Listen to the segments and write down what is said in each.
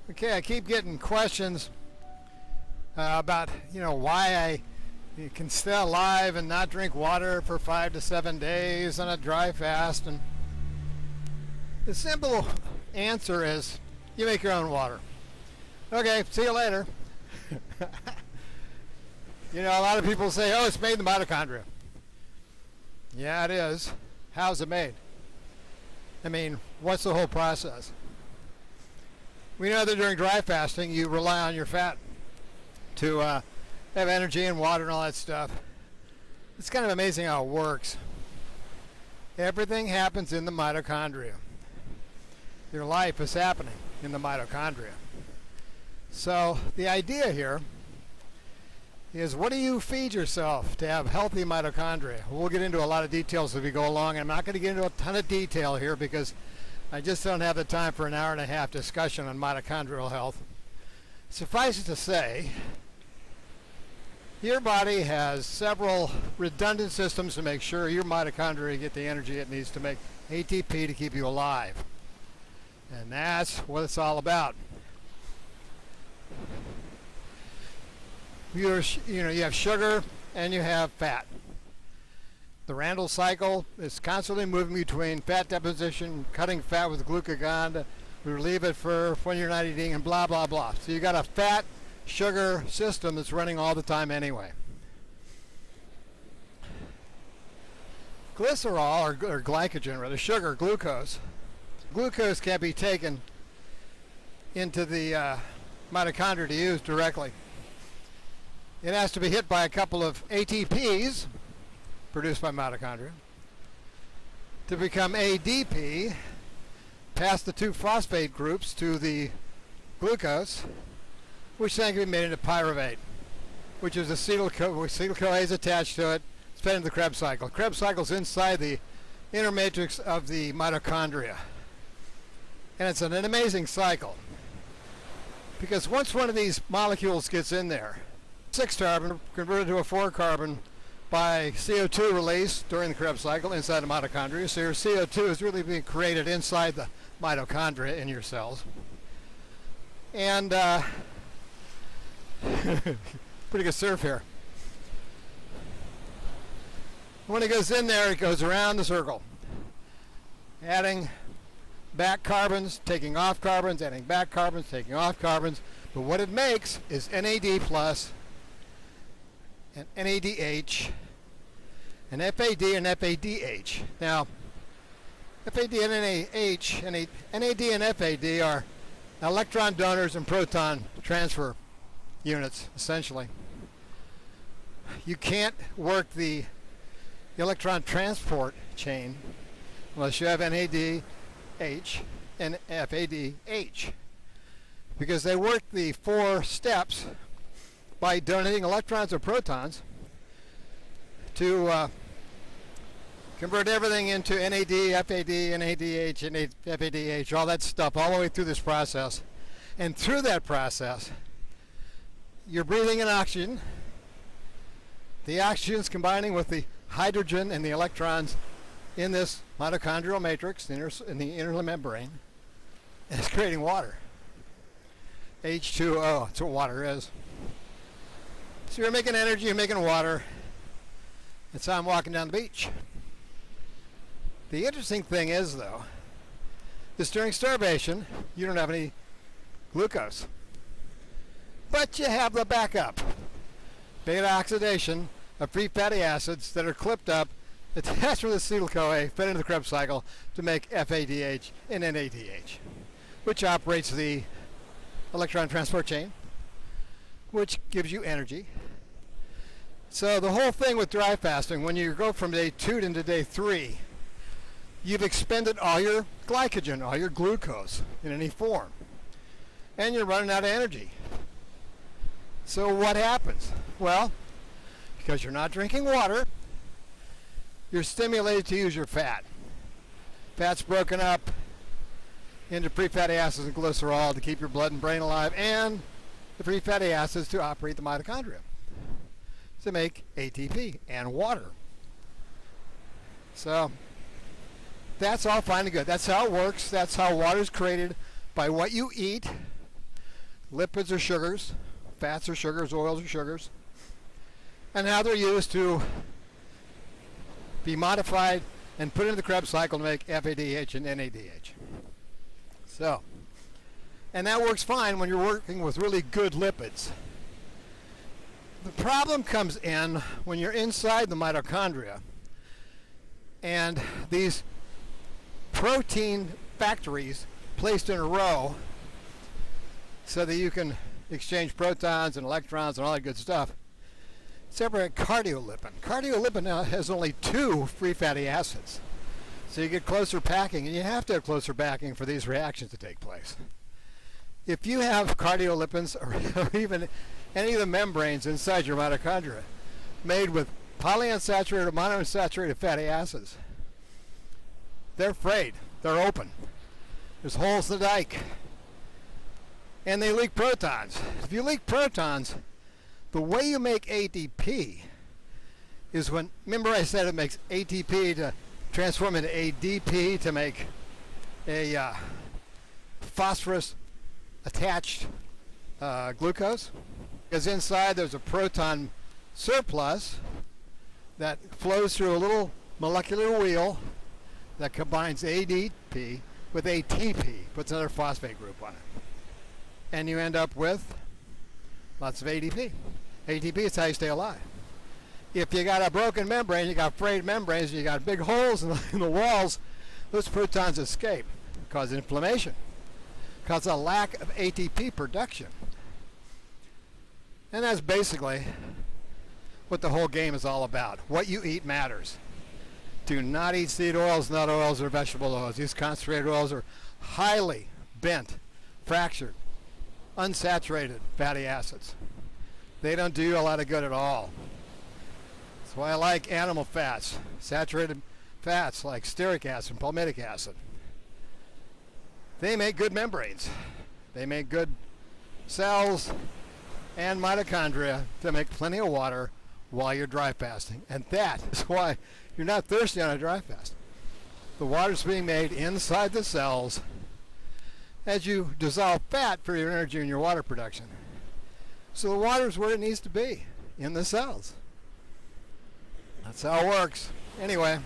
Okay, I keep getting questions about, why I can stay alive and not drink water for 5 to 7 days on a dry fast. And the simple answer is you make your own water. Okay, see you later. A lot of people say, oh, it's made in the mitochondria. Yeah, it is. How's it made? I mean, what's the whole process? We know that during dry fasting, you rely on your fat to have energy and water and all that stuff. It's kind of amazing how it works. Everything happens in the mitochondria. Your life is happening in the mitochondria. So the idea here is, what do you feed yourself to have healthy mitochondria? We'll get into a lot of details as we go along. I'm not going to get into a ton of detail here because I just don't have the time for an hour and a half discussion on mitochondrial health. Suffice it to say, your body has several redundant systems to make sure your mitochondria get the energy it needs to make ATP to keep you alive. And that's what it's all about. You have sugar and you have fat. The Randle cycle is constantly moving between fat deposition, cutting fat with glucagon to relieve it for when you're not eating, and blah, blah, blah. So you got a fat sugar system that's running all the time anyway. Glycerol, or glycogen rather, sugar, glucose. Glucose can't be taken into the mitochondria to use directly. It has to be hit by a couple of ATPs produced by mitochondria to become ADP, past the two phosphate groups to the glucose, which then can be made into pyruvate, which is acetyl-CoA is attached to it. It's fed into the Krebs cycle. Krebs cycle is inside the inner matrix of the mitochondria. And it's an amazing cycle, because once one of these molecules gets in there, 6-carbon converted to a 4-carbon by CO2 release during the Krebs cycle inside the mitochondria. So your CO2 is really being created inside the mitochondria in your cells. And pretty good surf here. When it goes in there, it goes around the circle, adding back carbons, taking off carbons, adding back carbons, taking off carbons. But what it makes is NAD plus and NADH and FAD and FADH. Now, FAD and NADH, NAD and FAD are electron donors and proton transfer units, essentially. You can't work the electron transport chain unless you have NADH and FADH, because they work the 4 steps by donating electrons or protons to convert everything into NAD, FAD, NADH, and FADH, all that stuff, all the way through this process. And through that process, you're breathing in oxygen. The oxygen's combining with the hydrogen and the electrons in this mitochondrial matrix in the inner membrane, and it's creating water. H2O, that's what water is. So you're making energy, you're making water. That's how I'm walking down the beach. The interesting thing is, though, is during starvation, you don't have any glucose. But you have the backup. Beta oxidation of free fatty acids that are clipped up, attached with acetyl-CoA, fed into the Krebs cycle to make FADH and NADH, which operates the electron transport chain, which gives you energy. So the whole thing with dry fasting, when you go from day 2 into day 3, you've expended all your glycogen, all your glucose in any form, and you're running out of energy. So what happens? Well, because you're not drinking water, you're stimulated to use your fat. Fat's broken up into free fatty acids and glycerol to keep your blood and brain alive, and the free fatty acids to operate the mitochondria to make ATP and water. So that's all fine and good. That's how it works. That's how water is created, by what you eat Lipids are sugars, fats are sugars, oils are sugars, and how they're used to be modified and put into the Krebs cycle to make FADH and NADH. So, and that works fine when you're working with really good lipids. The problem comes in when you're inside the mitochondria and these protein factories placed in a row so that you can exchange protons and electrons and all that good stuff separate cardiolipin. Cardiolipin now has only 2 free fatty acids. So you get closer packing, and you have to have closer packing for these reactions to take place. If you have cardiolipins or even any of the membranes inside your mitochondria made with polyunsaturated or monounsaturated fatty acids, they're frayed, they're open. There's holes in the dike. And they leak protons. If you leak protons, the way you make ATP is when, remember I said it makes ATP to transform into ADP to make a phosphorus attached glucose? Because inside there's a proton surplus that flows through a little molecular wheel that combines ADP with ATP, puts another phosphate group on it. And you end up with lots of ADP. ATP is how you stay alive. If you got a broken membrane, you got frayed membranes, you got big holes in the walls, those protons escape, cause inflammation, cause a lack of ATP production. And that's basically what the whole game is all about. What you eat matters. Do not eat seed oils, nut oils, or vegetable oils. These concentrated oils are highly bent, fractured, unsaturated fatty acids. They don't do you a lot of good at all. That's why I like animal fats, saturated fats like stearic acid and palmitic acid. They make good membranes. They make good cells and mitochondria to make plenty of water while you're dry fasting. And that is why you're not thirsty on a dry fast. The water's being made inside the cells as you dissolve fat for your energy and your water production. So the water's where it needs to be, in the cells. That's how it works. Anyway,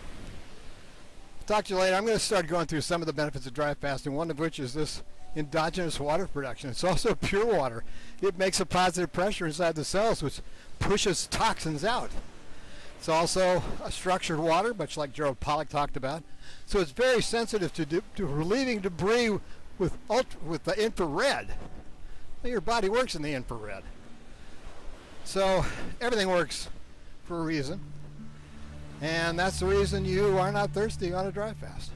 talk to you later. I'm going to start going through some of the benefits of dry fasting, one of which is this endogenous water production. It's also pure water. It makes a positive pressure inside the cells, which pushes toxins out. It's also a structured water, much like Gerald Pollack talked about. So it's very sensitive to relieving debris with the infrared. Well, your body works in the infrared. So everything works for a reason. And that's the reason you are not thirsty on a dry fast.